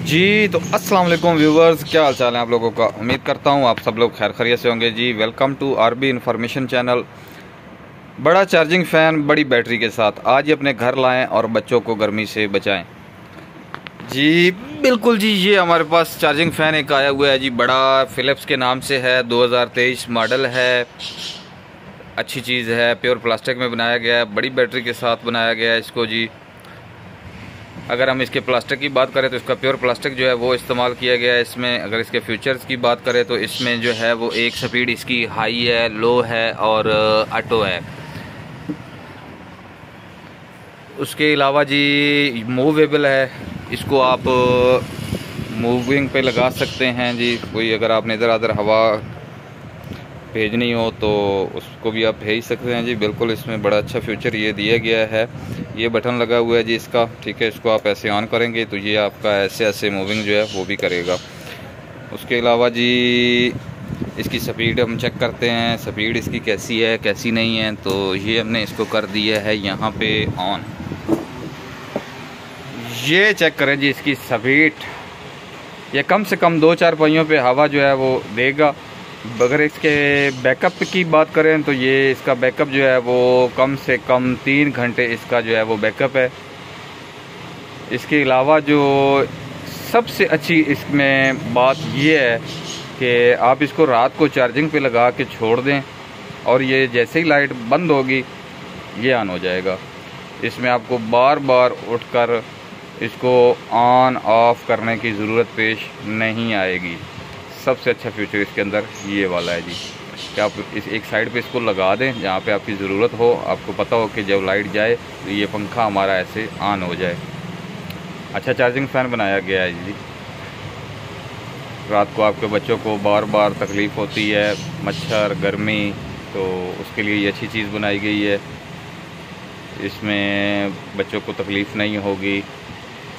जी तो अस्सलाम वालेकुम व्यूवर्स, क्या हाल चाल है आप लोगों का। उम्मीद करता हूँ आप सब लोग खैर खैरियत से होंगे। जी welcome to RB information channel. बड़ा चार्जिंग फ़ैन बड़ी बैटरी के साथ आज ही अपने घर लाएं और बच्चों को गर्मी से बचाएं। जी बिल्कुल जी, ये हमारे पास चार्जिंग फ़ैन एक आया हुआ है जी, बड़ा फ़िलिप्स के नाम से है, 2023 मॉडल है। अच्छी चीज़ है, प्योर प्लास्टिक में बनाया गया है, बड़ी बैटरी के साथ बनाया गया है इसको जी। अगर हम इसके प्लास्टिक की बात करें तो इसका प्योर प्लास्टिक जो है वो इस्तेमाल किया गया है इसमें। अगर इसके फीचर्स की बात करें तो इसमें जो है वो एक स्पीड इसकी हाई है, लो है और ऑटो है। उसके अलावा जी मूवेबल है, इसको आप मूविंग पे लगा सकते हैं जी। कोई अगर आपने इधर उधर हवा भेजनी हो तो उसको भी आप भेज सकते हैं जी। बिल्कुल इसमें बड़ा अच्छा फ्यूचर ये दिया गया है। ये बटन लगा हुआ है जी इसका, ठीक है। इसको आप ऐसे ऑन करेंगे तो ये आपका ऐसे ऐसे मूविंग जो है वो भी करेगा। उसके अलावा जी इसकी स्पीड हम चेक करते हैं, स्पीड इसकी कैसी है कैसी नहीं है। तो ये हमने इसको कर दिया है यहाँ पे ऑन। ये चेक करें जी इसकी स्पीड, ये कम से कम 2-4 पहियों पे हवा जो है वो देगा। अगर इसके बैकअप की बात करें तो ये इसका बैकअप जो है वो कम से कम 3 घंटे इसका जो है वो बैकअप है। इसके अलावा जो सबसे अच्छी इसमें बात ये है कि आप इसको रात को चार्जिंग पे लगा के छोड़ दें और ये जैसे ही लाइट बंद होगी ये ऑन हो जाएगा। इसमें आपको बार बार उठकर इसको ऑन ऑफ करने की ज़रूरत पेश नहीं आएगी। सबसे अच्छा फीचर इसके अंदर ये वाला है जी कि आप इस एक साइड पे इसको लगा दें जहाँ पे आपकी ज़रूरत हो। आपको पता हो कि जब लाइट जाए तो ये पंखा हमारा ऐसे ऑन हो जाए। अच्छा चार्जिंग फ़ैन बनाया गया है जी। रात को आपके बच्चों को बार बार तकलीफ़ होती है, मच्छर गर्मी, तो उसके लिए ये अच्छी चीज़ बनाई गई है। इसमें बच्चों को तकलीफ़ नहीं होगी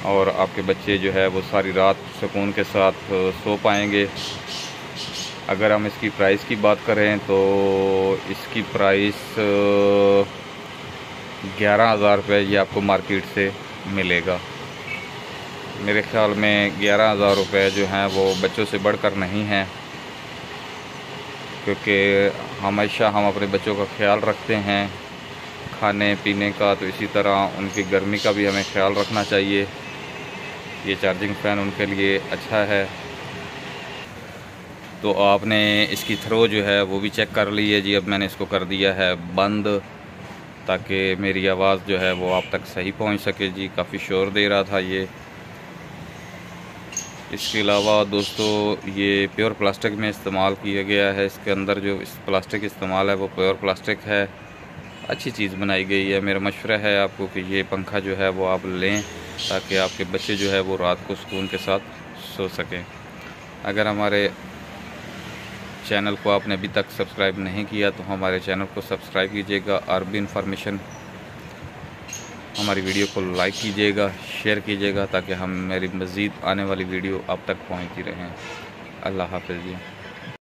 और आपके बच्चे जो है वो सारी रात सुकून के साथ सो पाएंगे। अगर हम इसकी प्राइस की बात करें तो इसकी प्राइस 11,000 रुपये ये आपको मार्केट से मिलेगा। मेरे ख़्याल में 11,000 रुपये जो हैं वो बच्चों से बढ़कर नहीं हैं, क्योंकि हमेशा हम अपने बच्चों का ख्याल रखते हैं खाने पीने का, तो इसी तरह उनकी गर्मी का भी हमें ख्याल रखना चाहिए। ये चार्जिंग फ़ैन उनके लिए अच्छा है। तो आपने इसकी थ्रो जो है वो भी चेक कर ली है जी। अब मैंने इसको कर दिया है बंद ताकि मेरी आवाज़ जो है वो आप तक सही पहुंच सके जी। काफ़ी शोर दे रहा था ये। इसके अलावा दोस्तों ये प्योर प्लास्टिक में इस्तेमाल किया गया है। इसके अंदर जो प्लास्टिक इस्तेमाल है वो प्योर प्लास्टिक है। अच्छी चीज़ बनाई गई है। मेरा मशवरा है आपको कि ये पंखा जो है वो आप लें ताकि आपके बच्चे जो है वो रात को सुकून के साथ सो सकें। अगर हमारे चैनल को आपने अभी तक सब्सक्राइब नहीं किया तो हमारे चैनल को सब्सक्राइब कीजिएगा। आरबी इंफॉर्मेशन हमारी वीडियो को लाइक कीजिएगा, शेयर कीजिएगा ताकि हम मेरी मज़ीद आने वाली वीडियो आप तक पहुँचती रहें। अल्लाह हाफ़िज़ जी।